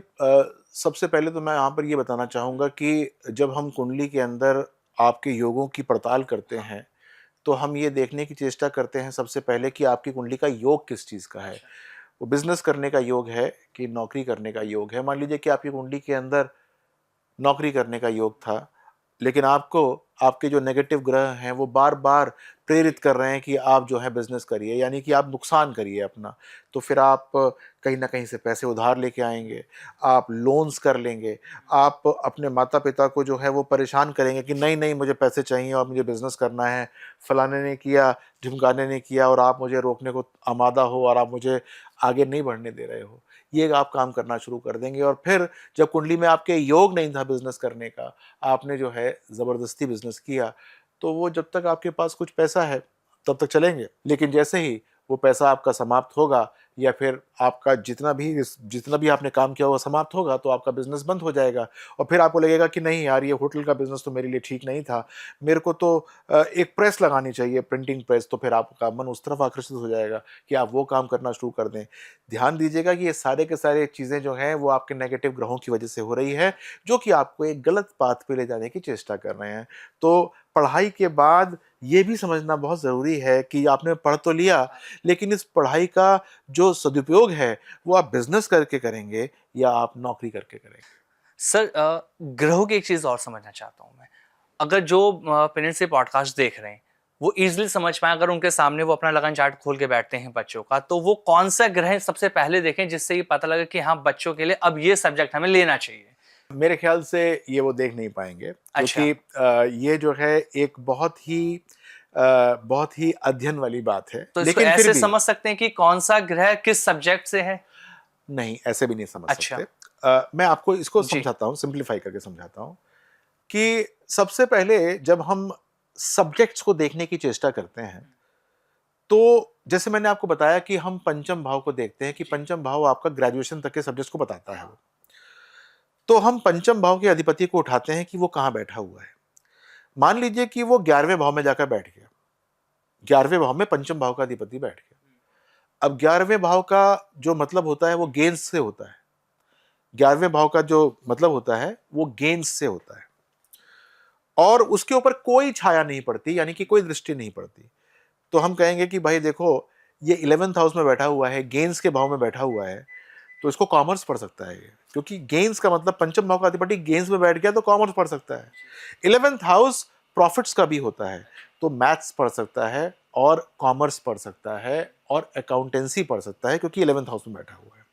सबसे पहले तो मैं यहाँ पर ये बताना चाहूँगा कि जब हम कुंडली के अंदर आपके योगों की पड़ताल करते हैं, तो हम ये देखने की चेष्टा करते हैं सबसे पहले कि आपकी कुंडली का योग किस चीज़ का है। वो बिज़नेस करने का योग है कि नौकरी करने का योग है। मान लीजिए कि आपकी कुंडली के अंदर नौकरी करने का योग था, लेकिन आपको आपके जो नेगेटिव ग्रह हैं वो बार-बार प्रेरित कर रहे हैं कि आप जो है बिज़नेस करिए, यानी कि आप नुकसान करिए अपना। तो फिर आप कहीं न कहीं से पैसे उधार लेके आएँगे, आप लोन्स कर लेंगे, आप अपने माता-पिता को जो है वो परेशान करेंगे कि नहीं-नहीं मुझे पैसे चाहिए और मुझे बिज़नेस करना है, फलाने ने किया, ढिमकाने ने किया और आप मुझे रोकने को आमादा हो और आप मुझे आगे नहीं बढ़ने दे रहे हो। ये आप काम करना शुरू कर देंगे और फिर जब कुंडली में आपके योग नहीं था बिज़नेस करने का, आपने जो है ज़बरदस्ती बिज़नेस किया, तो वो जब तक आपके पास कुछ पैसा है, तब तक चलेंगे। लेकिन जैसे ही वो पैसा आपका समाप्त होगा या फिर आपका जितना भी आपने काम किया वो समाप्त होगा, तो आपका बिज़नेस बंद हो जाएगा और फिर आपको लगेगा कि नहीं यार, ये होटल का बिज़नेस तो मेरे लिए ठीक नहीं था। मेरे को तो एक प्रेस लगानी चाहिए, प्रिंटिंग प्रेस, तो फिर आपका मन उस तरफ आकर्षित हो जाएगा कि आप वो काम करना शुरू कर दें। ध्यान दीजिएगा कि ये सारे के सारे चीज़ें जो हैं वो आपके नेगेटिव ग्रहों की वजह से हो रही है, जो कि आपको एक गलत पाथ पे ले जाने की चेष्टा कर रहे हैं। तो पढ़ाई के बाद ये भी समझना बहुत ज़रूरी है कि आपने पढ़ तो लिया, लेकिन इस पढ़ाई का जो सदुपयोग है, वो आप बिज़नेस करके करेंगे या आप नौकरी करके करेंगे। सर ग्रहों की एक चीज और समझना चाहता हूँ मैं। अगर जो पेरेंट्स ये पॉडकास्ट देख रहे हैं वो इजीली समझ पाए, अगर उनके सामने वो अपना लगन चार्ट खोल के बैठते हैं बच्चों का, तो वो कौन सा ग्रह सबसे पहले देखें जिससे ये पता लगे कि हाँ बच्चों के लिए अब ये सब्जेक्ट हमें लेना चाहिए? मेरे ख्याल से ये वो देख नहीं पाएँगे, अच्छा। क्योंकि ये जो है एक बहुत ही बहुत ही अध्ययन वाली बात है, तो इसको लेकिन फिर ऐसे भी समझ सकते हैं कि कौन सा ग्रह किस सब्जेक्ट से है? नहीं, ऐसे भी नहीं समझ अच्छा। सकते। मैं आपको इसको जी। समझाता हूँ, सिंप्लीफाई करके समझाता हूँ कि सबसे पहले जब हम सब्जेक्ट्स को देखने की चेष्टा करते हैं, तो जैसे मैंने आपको बताया कि हम पंचम भाव को देखते हैं कि पंचम भाव आपका ग्रेजुएशन तक के सब्जेक्ट्स को बताता है वो। तो हम पंचम भाव के अधिपति को उठाते हैं कि वो कहाँ बैठा हुआ है। मान लीजिए कि वो 11वें भाव में जाकर बैठ गया। 11वें भाव में पंचम भाव का अधिपति बैठ गया। अब 11वें भाव का जो मतलब होता है वो गेंस से होता है। 11वें भाव का जो मतलब होता है वो गेंस से होता है और उसके ऊपर कोई छाया नहीं पड़ती, यानी कि कोई दृष्टि नहीं पड़ती। तो हम कहेंगे कि भाई देखो, ये 11th हाउस में बैठा हुआ है, गेंस के भाव में बैठा हुआ है, तो इसको कॉमर्स पढ़ सकता है ये, क्योंकि गेंस का मतलब पंचम भाव का अधिपति गेंस में बैठ गया तो कॉमर्स पढ़ सकता है। 11th हाउस प्रॉफिट्स का भी होता है, तो मैथ्स पढ़ सकता है और कॉमर्स पढ़ सकता है और अकाउंटेंसी पढ़ सकता है, क्योंकि 11th हाउस में बैठा हुआ है।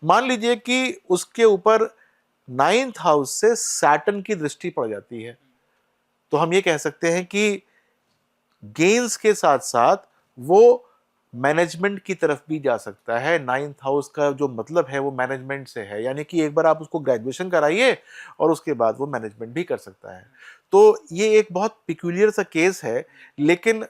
मान लीजिए कि उसके ऊपर 9th हाउस से सैटर्न की दृष्टि पड़ जाती है, तो हम ये कह सकते हैं कि गेंस के साथ साथ वो मैनेजमेंट की तरफ भी जा सकता है। 9th हाउस का जो मतलब है वो मैनेजमेंट से है, यानी कि एक बार आप उसको ग्रेजुएशन कराइए और उसके बाद वो मैनेजमेंट भी कर सकता है। तो ये एक बहुत पिक्यूलियर सा केस है, लेकिन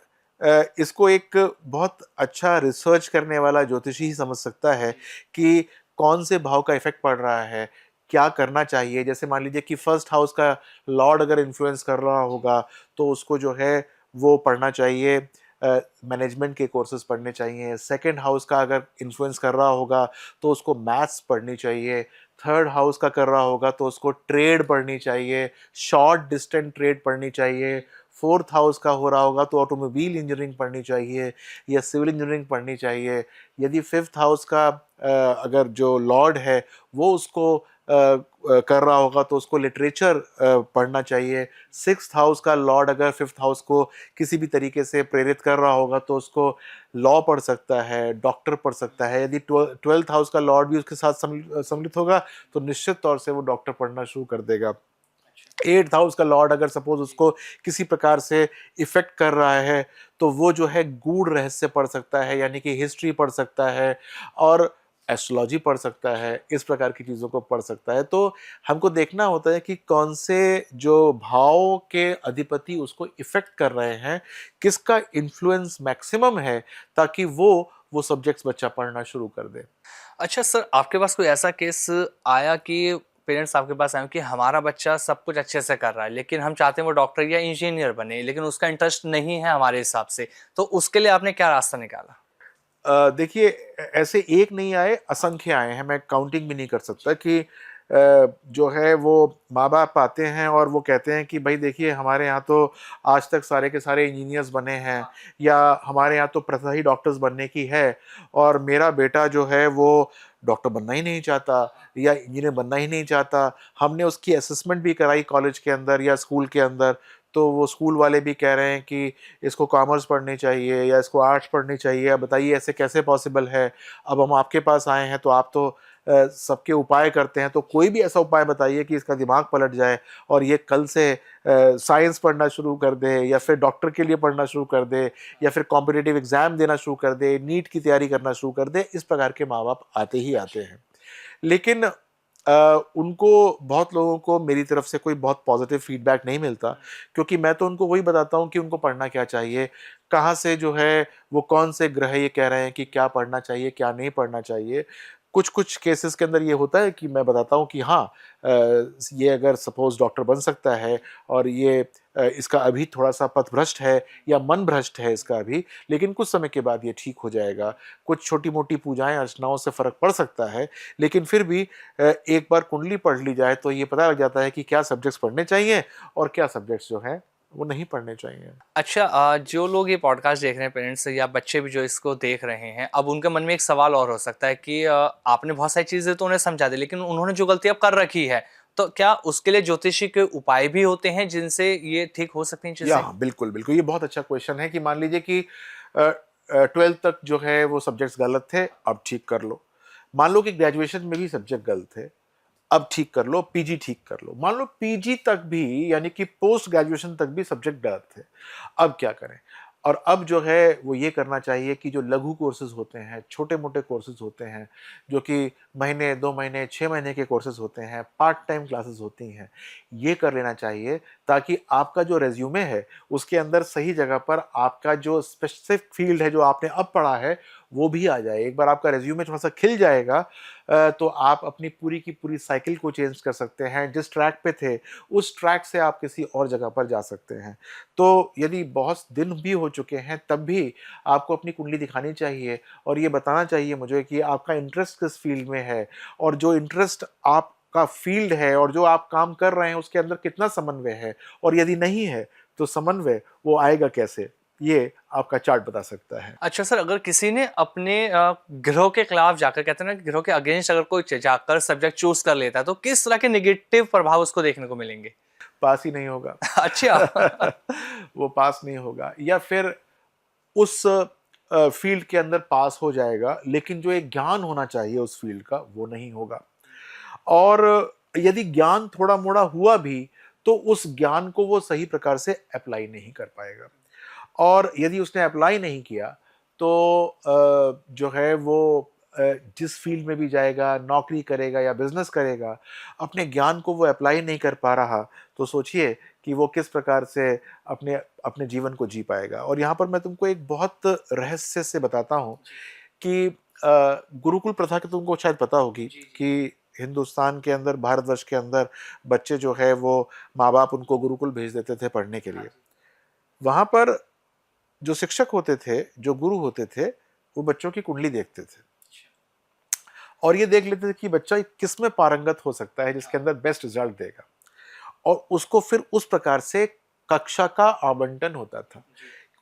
इसको एक बहुत अच्छा रिसर्च करने वाला ज्योतिषी ही समझ सकता है कि कौन से भाव का इफेक्ट पड़ रहा है, क्या करना चाहिए। जैसे मान लीजिए कि फर्स्ट हाउस का लॉर्ड अगर इन्फ्लुएंस कर रहा होगा, तो उसको जो है वो पढ़ना चाहिए, मैनेजमेंट के कोर्सेज पढ़ने चाहिए। सेकंड हाउस का अगर इन्फ्लुएंस कर रहा होगा तो उसको मैथ्स पढ़नी चाहिए। थर्ड हाउस का कर रहा होगा तो उसको ट्रेड पढ़नी चाहिए, शॉर्ट डिस्टेंस ट्रेड पढ़नी चाहिए। फोर्थ हाउस का हो रहा होगा तो ऑटोमोबाइल इंजीनियरिंग पढ़नी चाहिए या सिविल इंजीनियरिंग पढ़नी चाहिए। यदि फिफ्थ हाउस का अगर जो लॉर्ड है वो उसको कर रहा होगा तो उसको लिटरेचर पढ़ना चाहिए। सिक्स्थ हाउस का लॉर्ड अगर फिफ्थ हाउस को किसी भी तरीके से प्रेरित कर रहा होगा तो उसको लॉ पढ़ सकता है, डॉक्टर पढ़ सकता है। यदि 12th हाउस का लॉर्ड भी उसके साथ सम्मिलित होगा तो निश्चित तौर से वो डॉक्टर पढ़ना शुरू कर देगा। 8th हाउस का लॉर्ड अगर सपोज उसको किसी प्रकार से इफेक्ट कर रहा है तो वो जो है गूढ़ रहस्य पढ़ सकता है, यानी कि हिस्ट्री पढ़ सकता है और एस्ट्रोलॉजी पढ़ सकता है, इस प्रकार की चीज़ों को पढ़ सकता है। तो हमको देखना होता है कि कौन से जो भाव के अधिपति उसको इफेक्ट कर रहे हैं, किसका इन्फ्लुएंस मैक्सिमम है, ताकि वो सब्जेक्ट्स बच्चा पढ़ना शुरू कर दे। अच्छा सर, आपके पास कोई ऐसा केस आया कि पेरेंट्स आपके पास आए कि हमारा बच्चा सब कुछ अच्छे से कर रहा है, लेकिन हम चाहते हैं वो डॉक्टर या इंजीनियर बने, लेकिन उसका इंटरेस्ट नहीं है हमारे हिसाब से, तो उसके लिए आपने क्या रास्ता निकाला? देखिए, ऐसे एक नहीं आए, असंख्य आए हैं। मैं काउंटिंग भी नहीं कर सकता कि जो है वो माँ बाप आते हैं और वो कहते हैं कि भाई देखिए, हमारे यहाँ तो आज तक सारे के सारे इंजीनियर्स बने हैं, या हमारे यहाँ तो प्रथा ही डॉक्टर्स बनने की है और मेरा बेटा जो है वो डॉक्टर बनना ही नहीं चाहता या इंजीनियर बनना ही नहीं चाहता। हमने उसकी असेसमेंट भी कराई कॉलेज के अंदर या स्कूल के अंदर, तो वो स्कूल वाले भी कह रहे हैं कि इसको कॉमर्स पढ़नी चाहिए या इसको आर्ट्स पढ़नी चाहिए। अब बताइए ऐसे कैसे पॉसिबल है। अब हम आपके पास आए हैं तो आप तो सबके उपाय करते हैं, तो कोई भी ऐसा उपाय बताइए कि इसका दिमाग पलट जाए और ये कल से साइंस पढ़ना शुरू कर दे या फिर डॉक्टर के लिए पढ़ना शुरू कर दे या फिर कॉम्पिटिटिव एग्जाम देना शुरू कर दे, नीट की तैयारी करना शुरू कर दे। इस प्रकार के माँ बाप आते ही आते हैं। लेकिन उनको, बहुत लोगों को मेरी तरफ से कोई बहुत पॉजिटिव फीडबैक नहीं मिलता, क्योंकि मैं तो उनको वही बताता हूँ कि उनको पढ़ना क्या चाहिए, कहाँ से जो है वो कौन से ग्रह ये कह रहे हैं कि क्या पढ़ना चाहिए क्या नहीं पढ़ना चाहिए। कुछ कुछ केसेस के अंदर ये होता है कि मैं बताता हूँ कि हाँ, ये अगर सपोज डॉक्टर बन सकता है और ये इसका अभी थोड़ा सा पथ भ्रष्ट है या मन भ्रष्ट है इसका अभी, लेकिन कुछ समय के बाद ये ठीक हो जाएगा। कुछ छोटी मोटी पूजाएं अर्चनाओं से फर्क पड़ सकता है, लेकिन फिर भी एक बार कुंडली पढ़ ली जाए तो ये पता लग जाता है कि क्या सब्जेक्ट्स पढ़ने चाहिए और क्या सब्जेक्ट्स जो हैं वो नहीं पढ़ने चाहिए। अच्छा, जो लोग ये पॉडकास्ट देख रहे हैं, पेरेंट्स या बच्चे भी जो इसको देख रहे हैं, अब उनके मन में एक सवाल और हो सकता है कि आपने बहुत सारी चीज़ें तो उन्हें समझा दी, लेकिन उन्होंने जो गलती अब कर रखी है, तो क्या उसके लिए ज्योतिषी के उपाय भी होते हैं जिनसे ये ठीक हो सकती हैं या चीज़ें? हाँ, बिल्कुल बिल्कुल, ये बहुत अच्छा क्वेश्चन है कि मान लीजिए कि 12th तक जो है वो सब्जेक्ट्स गलत थे, अब ठीक कर लो। मान लो कि ग्रेजुएशन में भी सब्जेक्ट गलत थे, अब ठीक कर लो, पीजी ठीक कर लो। मान लो पीजी तक भी, यानी कि पोस्ट ग्रेजुएशन तक भी सब्जेक्ट डर थे। अब क्या करें? और अब जो है वो ये करना चाहिए कि जो लघु कोर्सेज होते हैं, छोटे-मोटे कोर्सेज होते हैं, जो कि महीने, 2 महीने, 6 महीने के कोर्सेज होते हैं, पार्ट टाइम क्लासेस होती हैं, ये कर लेना चाहिए, ताकि आपका जो रिज़्यूमे है, उसके अंदर सही जगह पर आपका जो स्पेसिफिक फ़ील्ड है, जो आपने अब पढ़ा है, वो भी आ जाए। एक बार आपका रिज़्यूमे थोड़ा-सा खिल जाएगा, तो आप अपनी पूरी की पूरी साइकिल को चेंज कर सकते हैं। जिस ट्रैक पे थे, उस ट्रैक से आप किसी और जगह पर जा सकते हैं। तो यदि बहुत दिन भी हो चुके हैं, तब भी आपको अपनी कुंडली दिखानी चाहिए और ये बताना चाहिए मुझे कि आपका इंटरेस्ट किस फ़ील्ड में है, और जो इंटरेस्ट आपका फ़ील्ड है और जो आप काम कर रहे हैं, उसके अंदर कितना समन्वय है, और यदि नहीं है, तो समन्वय वो आएगा कैसे? ये आपका चार्ट बता सकता है। अच्छा सर, अगर किसी ने अपने ग्रहों के खिलाफ जाकर, कहते हैं ना, ग्रहों के अगेंस्ट अगर कोई जाकर सब्जेक्ट चूज कर लेता है, तो किस तरह के नेगेटिव प्रभाव उसको देखने को मिलेंगे? पास ही नहीं होगा। अच्छा। वो पास नहीं होगा, या फिर उस फील्ड के अंदर पास हो जाएगा, लेकिन जो एक ज्ञान होना चाहिए उस फील्ड का, वो नहीं होगा। और यदि ज्ञान थोड़ा मोड़ा हुआ भी, तो उस ज्ञान को वो सही प्रकार से अप्लाई नहीं कर पाएगा। और यदि उसने अप्लाई नहीं किया, तो जो है वो जिस फील्ड में भी जाएगा, नौकरी करेगा या बिजनेस करेगा, अपने ज्ञान को वो अप्लाई नहीं कर पा रहा, तो सोचिए कि वो किस प्रकार से अपने अपने जीवन को जी पाएगा। और यहाँ पर मैं तुमको एक बहुत रहस्य से बताता हूँ कि गुरुकुल प्रथा की तुमको शायद पता होगी कि हिंदुस्तान के अंदर, भारतवर्ष के अंदर बच्चे जो है वो माँ बाप उनको गुरुकुल भेज देते थे पढ़ने के लिए। वहां पर जो शिक्षक होते थे, जो गुरु होते थे, वो बच्चों की कुंडली देखते थे और ये देख लेते थे कि बच्चा किस में पारंगत हो सकता है, जिसके अंदर बेस्ट रिजल्ट देगा, और उसको फिर उस प्रकार से कक्षा का आवंटन होता था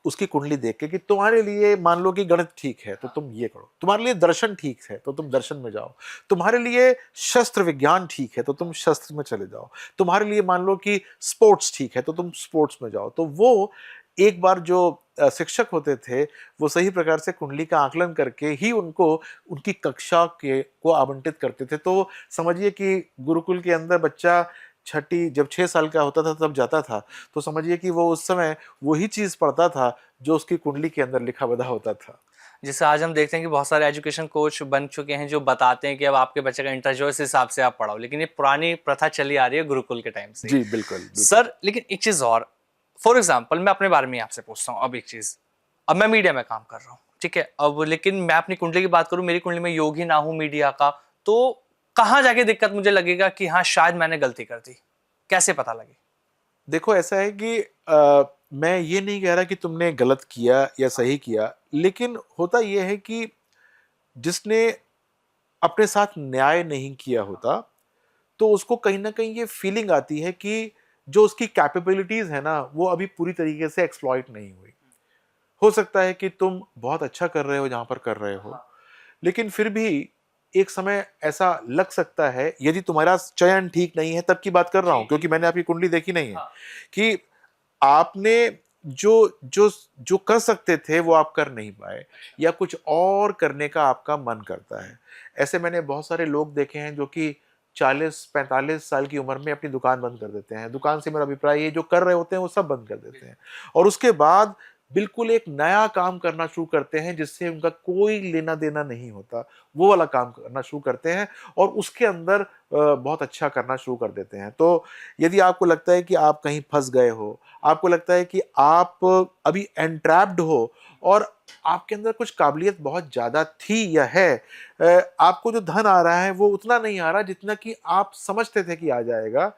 उसकी कुंडली देख के कि तुम्हारे लिए मान लो कि गणित ठीक है तो तुम ये करो, तुम्हारे लिए दर्शन ठीक है तो तुम दर्शन में जाओ, तुम्हारे लिए शस्त्र विज्ञान ठीक है तो तुम शस्त्र में चले जाओ, तुम्हारे लिए मान लो कि स्पोर्ट्स ठीक है तो तुम स्पोर्ट्स में जाओ। तो वो एक बार जो शिक्षक होते थे, वो सही प्रकार से कुंडली का आकलन करके ही उनको उनकी कक्षा के को आवंटित करते थे। तो समझिए कि गुरुकुल के अंदर बच्चा छठी जब 6 साल का होता था तब जाता था, तो समझिए कि वो उस समय वही चीज पढ़ता था जो उसकी कुंडली के अंदर लिखा बधा होता था। जिससे आज हम देखते हैं कि बहुत सारे एजुकेशन कोच बन चुके हैं जो बताते हैं कि अब आपके बच्चे का इंटरेस्ट जो है, इस हिसाब से आप पढ़ाओ, लेकिन ये पुरानी प्रथा चली आ रही है गुरुकुल के टाइम से। जी बिल्कुल बिल्कुल। सर, लेकिन एक चीज और, फॉर एग्जाम्पल मैं अपने बारे में आपसे पूछता हूँ अब एक चीज। अब मैं मीडिया में काम कर रहा हूँ, ठीक है, अब लेकिन मैं अपनी कुंडली की बात करूँ, मेरी कुंडली में योग ही ना हूँ मीडिया का, तो कहाँ जाके दिक्कत मुझे लगेगा कि हाँ शायद मैंने गलती कर दी? कैसे पता लगे? देखो ऐसा है कि मैं ये नहीं कह रहा कि तुमने गलत किया या सही किया, लेकिन होता यह है कि जिसने अपने साथ न्याय नहीं किया होता, तो उसको कहीं ना कहीं ये फीलिंग आती है कि जो उसकी कैपेबिलिटीज है ना, वो अभी पूरी तरीके से एक्सप्लॉइट नहीं हुई। हो सकता है कि तुम बहुत अच्छा कर रहे हो जहां पर कर रहे हो, लेकिन फिर भी एक समय ऐसा लग सकता है, यदि तुम्हारा चयन ठीक नहीं है, तब की बात कर रहा हूं क्योंकि मैंने आपकी कुंडली देखी नहीं है, कि आपने जो जो जो कर सकते थे वो आप कर नहीं पाए, या कुछ और करने का आपका मन करता है। ऐसे मैंने बहुत सारे लोग देखे हैं जो कि 40-45 साल की उम्र में अपनी दुकान बंद कर देते हैं। दुकान से मेरा अभिप्राय ये, जो कर रहे होते हैं वो सब बंद कर देते हैं, और उसके बाद बिल्कुल एक नया काम करना शुरू करते हैं जिससे उनका कोई लेना देना नहीं होता। वो वाला काम करना शुरू करते हैं और उसके अंदर बहुत अच्छा करना शुरू कर देते हैं। तो यदि आपको लगता है कि आप कहीं फंस गए हो, आपको लगता है कि आप अभी एंट्रैप्ड हो और आपके अंदर कुछ काबिलियत बहुत ज़्यादा थी या है, आपको जो धन आ रहा है वो उतना नहीं आ रहा जितना कि आप समझते थे कि आ जाएगा,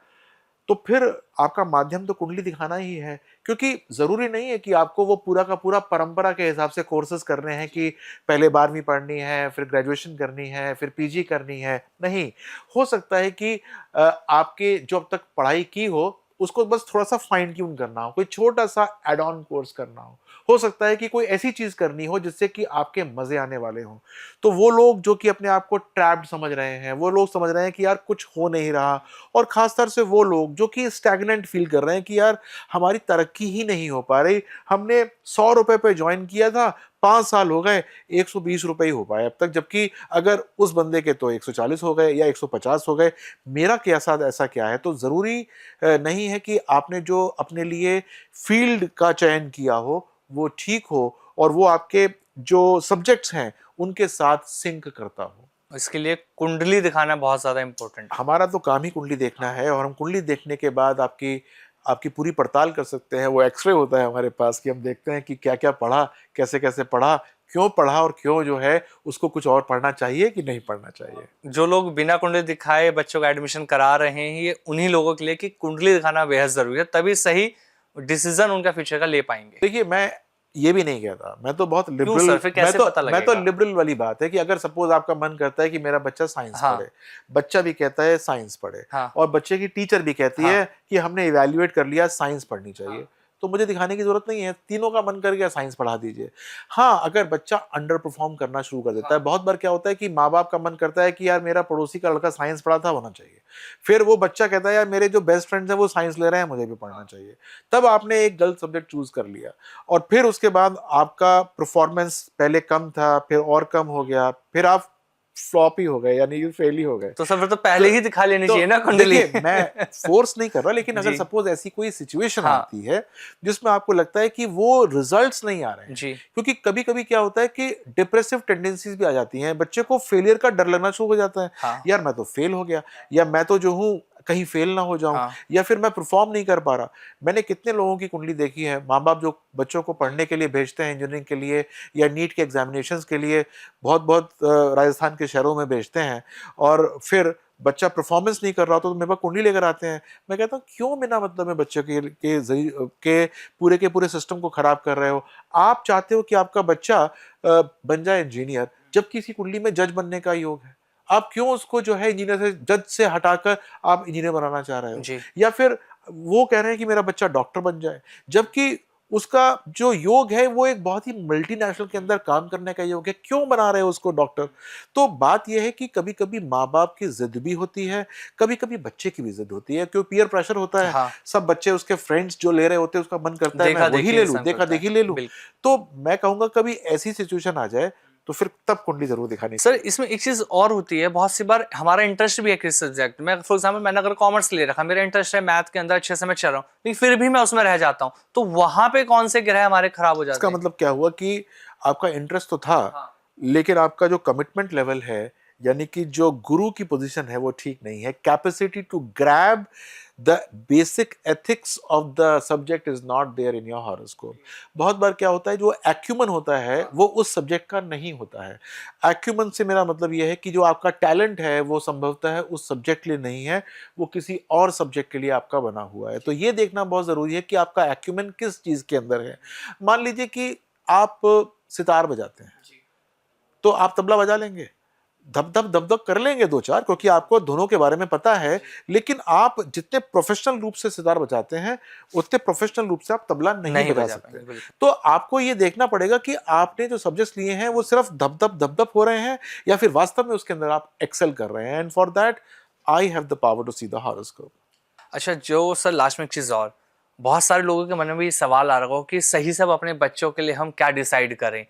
तो फिर आपका माध्यम तो कुंडली दिखाना ही है। क्योंकि ज़रूरी नहीं है कि आपको वो पूरा का पूरा परंपरा के हिसाब से कोर्सेज़ करने हैं कि पहले 12वीं पढ़नी है, फिर ग्रेजुएशन करनी है, फिर पीजी करनी है। नहीं, हो सकता है कि आपके जो अब तक पढ़ाई की हो, उसको बस थोड़ा-सा फाइन ट्यून करना हो, कोई छोटा-सा ऐड ऑन कोर्स करना हो। हो सकता है कि कोई ऐसी चीज़ करनी हो जिससे कि आपके मज़े आने वाले हों। तो वो लोग जो कि अपने आप को ट्रैप्ड समझ रहे हैं, वो लोग समझ रहे हैं कि यार कुछ हो नहीं रहा, और ख़ासतौर से वो लोग जो कि स्टैग्नेंट फ़ील कर रहे हैं कि यार हमारी तरक्की ही नहीं हो पा रही। हमने ₹100 पे जॉइन किया था, 5 साल हो गए, 120 रुपए ही हो पाए अब तक, जबकि अगर उस बंदे के तो 140 हो गए या 150 हो गए। मेरा क्या साथ ऐसा क्या है? तो ज़रूरी नहीं है कि आपने जो अपने लिए फ़ील्ड का चयन किया हो, वो ठीक हो और वो आपके जो सब्जेक्ट्स हैं, उनके साथ सिंक करता हो। इसके लिए कुंडली दिखाना बहुत ज़्यादा इम्पोर्टेंट है। हमारा तो काम ही कुंडली देखना है और हम कुंडली देखने के बाद आपकी आपकी पूरी पड़ताल कर सकते हैं। वो एक्स-रे होता है हमारे पास कि हम देखते हैं कि क्या-क्या पढ़ा, कैसे-कैसे पढ़ा, क्यों पढ़ा और क्यों जो है उसको कुछ और पढ़ना चाहिए कि नहीं पढ़ना चाहिए। जो लोग बिना कुंडली दिखाए बच्चों का एडमिशन करा रहे हैं, ये उन्हीं लोगों के लिए कि कुंडली दिखाना बेहद ज़रूरी है, तभी सही डिसीज़न उनका फ्यूचर का ले पाएँगे। देखिए, मैं ये भी नहीं कहता, मैं तो बहुत क्यों सर? फिर कैसे पता मैं तो लगेगा? लिबरल वाली बात है कि अगर सपोज़ आपका मन करता है कि मेरा बच्चा साइंस हाँ, पढ़े, बच्चा भी कहता है साइंस पढ़े हाँ, और बच्चे की टीचर भी कहती हाँ, है कि हमने इवैल्यूएट कर लिया साइंस पढ़नी चाहिए, तो मुझे दिखाने की ज़रूरत नहीं है, तीनों का मन कर गया साइंस पढ़ा दीजिए। हाँ, अगर बच्चा अंडर परफ़ॉर्म करना शुरू कर देता है, बहुत बार क्या होता है कि माँ-बाप का मन करता है कि यार मेरा पड़ोसी का लड़का साइंस पढ़ा था, होना चाहिए। फिर वो बच्चा कहता है यार मेरे जो बेस्ट फ्रेंड्स हैं वो साइंस ले रहे हैं, मुझे भी पढ़ना चाहिए। तब आपने एक गलत सब्जेक्ट चूज़ कर लिया और फिर उसके बाद आपका परफॉर्मेंस पहले कम था, फिर और कम हो गया, फिर आप फ्लॉप ही हो गए, यानी कि फेल ही हो गए। तो सर फिर तो पहले ही दिखा लेनी तो चाहिए ना कुंडली। देखिए, मैं फोर्स नहीं कर रहा, लेकिन अगर जी, सपोज ऐसी कोई सिचुएशन हाँ, आती है जिसमें आपको लगता है कि वो रिजल्ट्स नहीं आ रहे हैं, जी, क्योंकि कभी-कभी क्या होता है कि डिप्रेसिव टेंडेंसीज भी आ जाती हैं, बच्चे को फेलियर का डर लगना शुरू हो जाता है। हाँ, यार मैं तो फेल हो गया, या मैं तो जो हूँ कहीं फेल ना हो जाऊं, हाँ, या फिर मैं परफॉर्म नहीं कर पा रहा। मैंने कितने लोगों की कुंडली देखी है, माँ-बाप जो बच्चों को पढ़ने के लिए भेजते हैं, इंजीनियरिंग के लिए या नीट के एग्जामिनेशंस के लिए बहुत-बहुत राजस्थान के शहरों में भेजते हैं और फिर बच्चा परफॉर्मेंस नहीं कर रहा तो मेरे पास कुंडली लेकर आते हैं। मैं कहता हूँ क्यों बिना मतलब में बच्चे के पूरे के पूरे सिस्टम को खराब कर रहे हो? आप चाहते हो कि आपका बच्चा बन जाए इंजीनियर, जबकि इसी कुंडली में जज बनने का योग है। आप क्यों उसको जो है इंजीनियर से, जज से हटाकर आप इंजीनियर बनाना चाह रहे हो? जी। या फिर वो कह रहे हैं कि मेरा बच्चा डॉक्टर बन जाए, जबकि उसका जो योग है वो एक बहुत ही मल्टीनेशनल के अंदर काम करने का योग है, क्यों बना रहे हो उसको डॉक्टर? तो बात ये है कि कभी-कभी माँ-बाप की ज़िद भी होती है, कभी-कभी बच्चे की भी ज़िद होती है, क्यों पीयर प्रेशर होता है। हाँ, सब बच्चे उसके फ्रेंड्स जो ले रहे होते हैं उसका मन करता है मैं वही देखा-देखी ले लूँ, इंसान करता है। देखा-देखी ले लूँ। बिल्कुल। तो मैं कहूँगा कभी ऐसी सिचुएशन आ जाए तो फिर तब कुंडली ज़रूर दिखानी सर चाहिए। इसमें एक चीज़ और होती है, बहुत सी बार हमारा इंटरेस्ट भी है किसी सब्जेक्ट में, फॉर एग्जांपल मैंने अगर कॉमर्स ले रखा, मेरा इंटरेस्ट है मैथ के अंदर, अच्छे से मैं चल रहा हूँ, लेकिन फिर भी मैं उसमें रह जाता हूँ, तो वहाँ पे कौन से ग्रह हमारे खराब हो जाते इसका हैं? मतलब क्या हुआ कि आपका इंटरेस्ट तो था, हाँ, लेकिन आपका जो कमिटमेंट लेवल है, यानी कि जो गुरु की पोजीशन है वो ठीक नहीं है। Capacity to grab the basic ethics of the subject is not there in your horoscope. बहुत बार क्या होता है, जो एक्यूमन होता है वो उस सब्जेक्ट का नहीं होता है। एक्यूमन से मेरा मतलब ये है कि जो आपका टैलेंट है वो संभवतः है उस सब्जेक्ट के लिए नहीं है, वो किसी और सब्जेक्ट के लिए आपका बना हुआ है। तो ये देखना बहुत ज़रूरी है कि आपका एक्यूमन किस चीज़ के अंदर है। मान लीजिए कि आप सितार बजाते हैं, तो आप तबला बजा लेंगे, धप-धप कर लेंगे 2-4, क्योंकि आपको धुनों के बारे में पता है, लेकिन आप जितने प्रोफ़ेशनल रूप से सितार बजाते हैं, उतने प्रोफ़ेशनल रूप से आप तबला नहीं नहीं बजा बजा सकते। पाएँगे, बिल्कुल। तो आपको ये देखना पड़ेगा कि आपने जो सब्जेक्ट्स लिए हैं, वो सिर्फ़ धप-धप हो रहे हैं या फिर वास्तव में उसके अंदर आप एक्सेल कर रहे हैं, and for that I have the power to see the horoscope. अच्छा, जो सर लास्ट में एक चीज़ और, बहुत सारे लोगों के मन में भी ये सवाल आ रहा होगा कि सही से अब अपने बच्चों के लिए हम क्या डिसाइड करें?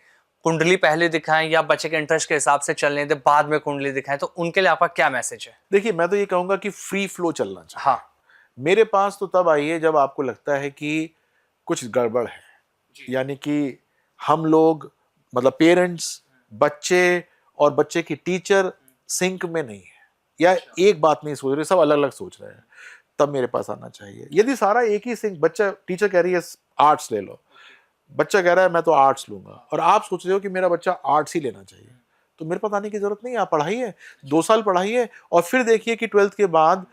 कुंडली पहले दिखाएँ या बच्चे के इंटरेस्ट के हिसाब से चलने दें, बाद में कुंडली दिखाएँ, तो उनके लिए आपका क्या मैसेज है? देखिए, मैं तो ये कहूँगा कि फ्री फ्लो चलना चाहिए। हाँ, मेरे पास तो तब आइए जब आपको लगता है कि कुछ गड़बड़ है। यानी कि हम लोग, मतलब पेरेंट्स, बच्चे और बच्चे की टीचर सिंक में नहीं है, या एक बात नहीं सोच रहे, सब अलग-अलग सोच रहे हैं, तब मेरे पास आना चाहिए। यदि सारा एक ही सिंक, बच्चा, टीचर कह रही है आर्ट्स ले लो, बच्चा कह रहा है मैं तो आर्ट्स लूँगा, और आप सोच रहे हो कि मेरा बच्चा आर्ट्स ही लेना चाहिए, तो मेरे पास आने की ज़रूरत नहीं है। आप पढ़ाइए, 2 साल पढ़ाइए और फिर देखिए कि 12th के बाद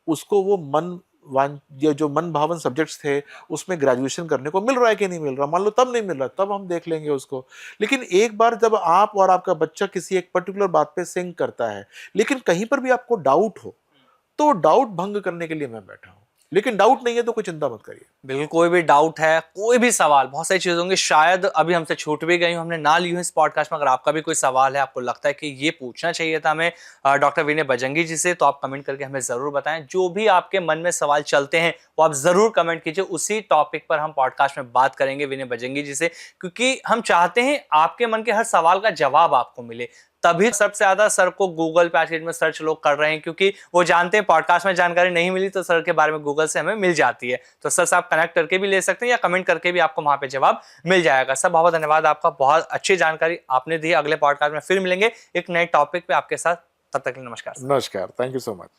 उसको वो ये जो मन भावन सब्जेक्ट्स थे उसमें ग्रेजुएशन करने को मिल रहा है कि नहीं मिल रहा। मान लो तब नहीं मिल रहा, तब हम देख लेंगे उसको। लेकिन एक बार जब आप और आपका बच्चा किसी एक पर्टिकुलर बात पे सिंक करता है, लेकिन कहीं पर भी आपको डाउट हो, तो डाउट भंग करने के लिए मैं बैठा हूँ। लेकिन डाउट नहीं है तो कोई चिंता मत करिए। बिल्कुल, कोई भी डाउट है, कोई भी सवाल, बहुत सारी चीज़ें होंगी, शायद अभी हमसे छूट भी गई हो, हमने ना ली हो इस पॉडकास्ट में। अगर आपका भी कोई सवाल है, आपको लगता है कि ये पूछना चाहिए था हमें डॉक्टर विनय बजंगी जी से, तो आप कमेंट करके हमें ज़रूर बताएं। जो भी आपके मन में सवाल चलते हैं, वो आप ज़रूर कमेंट कीजिए, उसी टॉपिक पर हम पॉडकास्ट में बात करेंगे विनय बजंगी जी से, क्योंकि हम चाहते हैं आपके मन के हर सवाल का जवाब आपको मिले। तभी सबसे ज्यादा सर को गूगल पे आज के डेट में सर्च लोग कर रहे हैं, क्योंकि वो जानते हैं पॉडकास्ट में जानकारी नहीं मिली तो सर के बारे में गूगल से हमें मिल जाती है। तो सर से आप कनेक्ट करके भी ले सकते हैं या कमेंट करके भी आपको वहां पे जवाब मिल जाएगा। सर बहुत धन्यवाद आपका, बहुत अच्छी जानकारी आपने दी। अगले पॉडकास्ट में फिर मिलेंगे एक नए टॉपिक पे आपके साथ, तब तक के लिए नमस्कार। नमस्कार, थैंक यू सो मच।